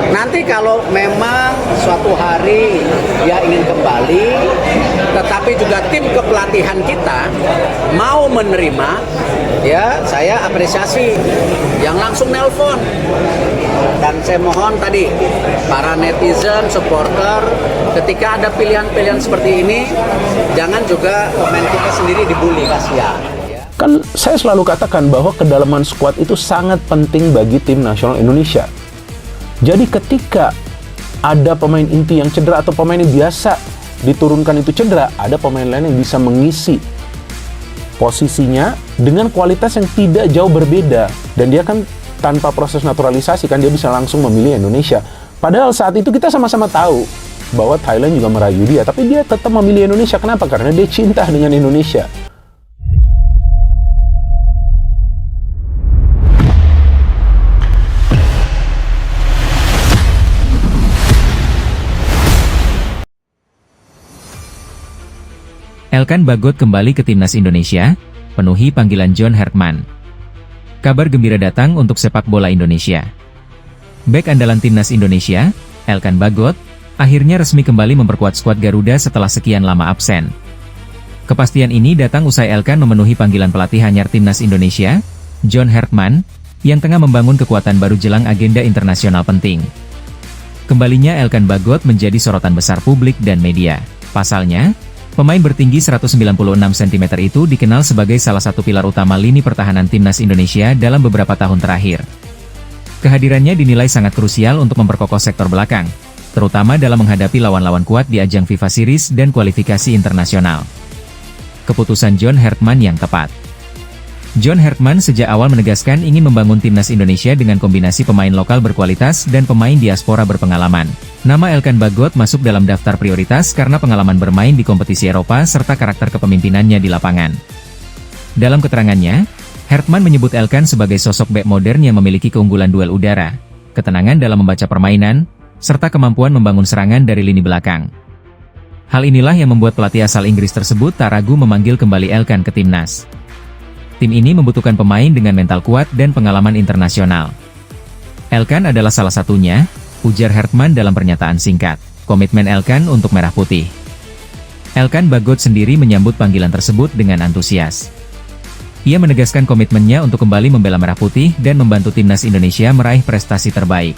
Nanti kalau memang suatu hari dia ingin kembali, tetapi juga tim kepelatihan kita mau menerima, ya saya apresiasi yang langsung nelpon. Dan saya mohon tadi para netizen, supporter, ketika ada pilihan-pilihan seperti ini, jangan juga pemain kita sendiri dibully, kasihan. Kan saya selalu katakan bahwa kedalaman skuad itu sangat penting bagi tim nasional Indonesia. Jadi ketika ada pemain inti yang cedera atau pemain yang biasa diturunkan itu cedera, ada pemain lain yang bisa mengisi posisinya dengan kualitas yang tidak jauh berbeda. Dan dia kan tanpa proses naturalisasi kan dia bisa langsung memilih Indonesia. Padahal saat itu kita sama-sama tahu bahwa Thailand juga merayu dia, tapi dia tetap memilih Indonesia. Kenapa? Karena dia cinta dengan Indonesia. Elkan Bagot kembali ke timnas Indonesia, penuhi panggilan John Hertman. Kabar gembira datang untuk sepak bola Indonesia. Bek andalan timnas Indonesia, Elkan Bagot, akhirnya resmi kembali memperkuat skuad Garuda setelah sekian lama absen. Kepastian ini datang usai Elkan memenuhi panggilan pelatih anyar timnas Indonesia, John Hertman, yang tengah membangun kekuatan baru jelang agenda internasional penting. Kembalinya Elkan Bagot menjadi sorotan besar publik dan media. Pasalnya, pemain bertinggi 196 cm itu dikenal sebagai salah satu pilar utama lini pertahanan timnas Indonesia dalam beberapa tahun terakhir. Kehadirannya dinilai sangat krusial untuk memperkokoh sektor belakang, terutama dalam menghadapi lawan-lawan kuat di ajang FIFA Series dan kualifikasi internasional. Keputusan John Hertman yang tepat. John Hertman sejak awal menegaskan ingin membangun timnas Indonesia dengan kombinasi pemain lokal berkualitas dan pemain diaspora berpengalaman. Nama Elkan Bagot masuk dalam daftar prioritas karena pengalaman bermain di kompetisi Eropa serta karakter kepemimpinannya di lapangan. Dalam keterangannya, Hertman menyebut Elkan sebagai sosok bek modern yang memiliki keunggulan duel udara, ketenangan dalam membaca permainan, serta kemampuan membangun serangan dari lini belakang. Hal inilah yang membuat pelatih asal Inggris tersebut tak ragu memanggil kembali Elkan ke timnas. Tim ini membutuhkan pemain dengan mental kuat dan pengalaman internasional. Elkan adalah salah satunya, ujar Hertman dalam pernyataan singkat. Komitmen Elkan untuk Merah Putih. Elkan Bagot sendiri menyambut panggilan tersebut dengan antusias. Ia menegaskan komitmennya untuk kembali membela Merah Putih dan membantu timnas Indonesia meraih prestasi terbaik.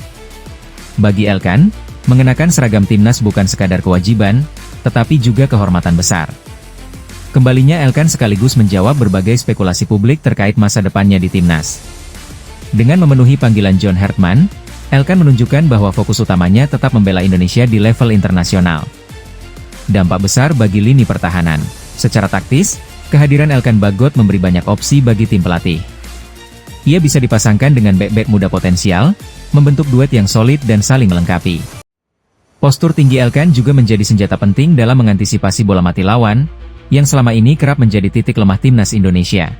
Bagi Elkan, mengenakan seragam timnas bukan sekadar kewajiban, tetapi juga kehormatan besar. Kembalinya Elkan sekaligus menjawab berbagai spekulasi publik terkait masa depannya di timnas. Dengan memenuhi panggilan John Hertman, Elkan menunjukkan bahwa fokus utamanya tetap membela Indonesia di level internasional. Dampak besar bagi lini pertahanan. Secara taktis, kehadiran Elkan Bagot memberi banyak opsi bagi tim pelatih. Ia bisa dipasangkan dengan bek-bek muda potensial, membentuk duet yang solid dan saling melengkapi. Postur tinggi Elkan juga menjadi senjata penting dalam mengantisipasi bola mati lawan, yang selama ini kerap menjadi titik lemah timnas Indonesia.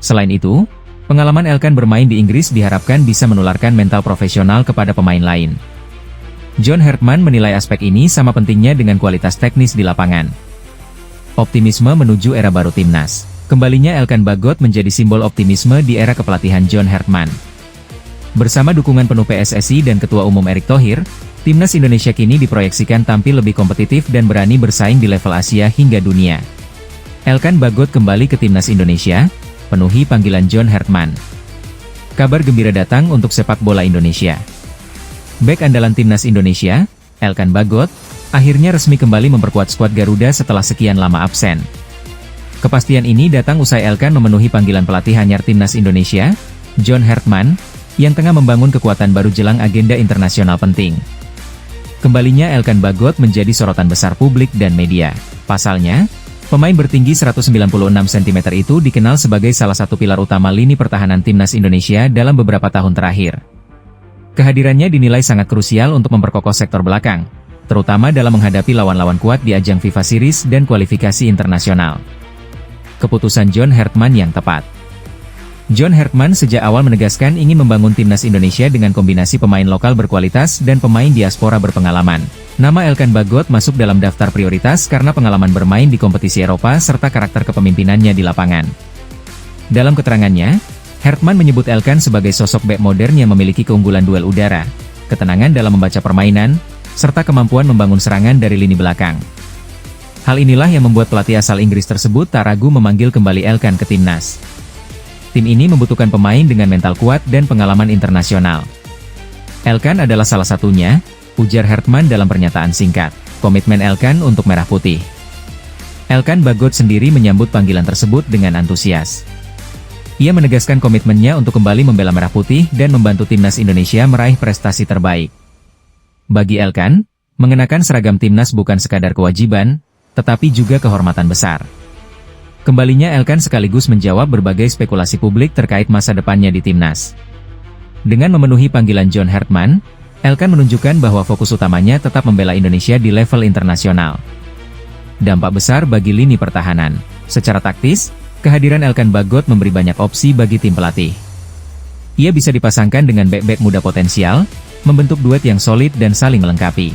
Selain itu, pengalaman Elkan bermain di Inggris diharapkan bisa menularkan mental profesional kepada pemain lain. John Hertman menilai aspek ini sama pentingnya dengan kualitas teknis di lapangan. Optimisme menuju era baru timnas. Kembalinya Elkan Bagot menjadi simbol optimisme di era kepelatihan John Hertman. Bersama dukungan penuh PSSI dan Ketua Umum Erick Thohir, timnas Indonesia kini diproyeksikan tampil lebih kompetitif dan berani bersaing di level Asia hingga dunia. Elkan Bagot kembali ke timnas Indonesia, penuhi panggilan John Hertman. Kabar gembira datang untuk sepak bola Indonesia. Bek andalan timnas Indonesia, Elkan Bagot, akhirnya resmi kembali memperkuat skuad Garuda setelah sekian lama absen. Kepastian ini datang usai Elkan memenuhi panggilan pelatih anyar timnas Indonesia, John Hertman, yang tengah membangun kekuatan baru jelang agenda internasional penting. Kembalinya Elkan Bagot menjadi sorotan besar publik dan media. Pasalnya, pemain bertinggi 196 cm itu dikenal sebagai salah satu pilar utama lini pertahanan timnas Indonesia dalam beberapa tahun terakhir. Kehadirannya dinilai sangat krusial untuk memperkokoh sektor belakang, terutama dalam menghadapi lawan-lawan kuat di ajang FIFA Series dan kualifikasi internasional. Keputusan John Hertman yang tepat. John Hertman sejak awal menegaskan ingin membangun timnas Indonesia dengan kombinasi pemain lokal berkualitas dan pemain diaspora berpengalaman. Nama Elkan Bagot masuk dalam daftar prioritas karena pengalaman bermain di kompetisi Eropa serta karakter kepemimpinannya di lapangan. Dalam keterangannya, Hertman menyebut Elkan sebagai sosok bek modern yang memiliki keunggulan duel udara, ketenangan dalam membaca permainan, serta kemampuan membangun serangan dari lini belakang. Hal inilah yang membuat pelatih asal Inggris tersebut tak ragu memanggil kembali Elkan ke timnas. Tim ini membutuhkan pemain dengan mental kuat dan pengalaman internasional. Elkan adalah salah satunya, ujar Hertman dalam pernyataan singkat. Komitmen Elkan untuk Merah Putih. Elkan Bagot sendiri menyambut panggilan tersebut dengan antusias. Ia menegaskan komitmennya untuk kembali membela Merah Putih dan membantu timnas Indonesia meraih prestasi terbaik. Bagi Elkan, mengenakan seragam timnas bukan sekadar kewajiban, tetapi juga kehormatan besar. Kembalinya Elkan sekaligus menjawab berbagai spekulasi publik terkait masa depannya di timnas. Dengan memenuhi panggilan John Hertman, Elkan menunjukkan bahwa fokus utamanya tetap membela Indonesia di level internasional. Dampak besar bagi lini pertahanan. Secara taktis, kehadiran Elkan Bagot memberi banyak opsi bagi tim pelatih. Ia bisa dipasangkan dengan bek-bek muda potensial, membentuk duet yang solid dan saling melengkapi.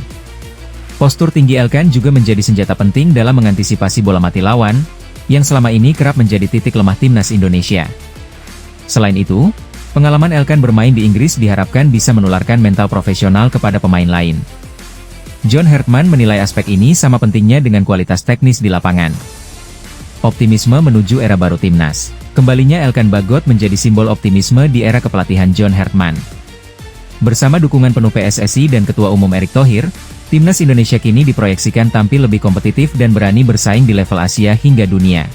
Postur tinggi Elkan juga menjadi senjata penting dalam mengantisipasi bola mati lawan, yang selama ini kerap menjadi titik lemah timnas Indonesia. Selain itu, pengalaman Elkan bermain di Inggris diharapkan bisa menularkan mental profesional kepada pemain lain. John Hertman menilai aspek ini sama pentingnya dengan kualitas teknis di lapangan. Optimisme menuju era baru timnas. Kembalinya Elkan Bagot menjadi simbol optimisme di era kepelatihan John Hertman. Bersama dukungan penuh PSSI dan Ketua Umum Erick Thohir, timnas Indonesia kini diproyeksikan tampil lebih kompetitif dan berani bersaing di level Asia hingga dunia.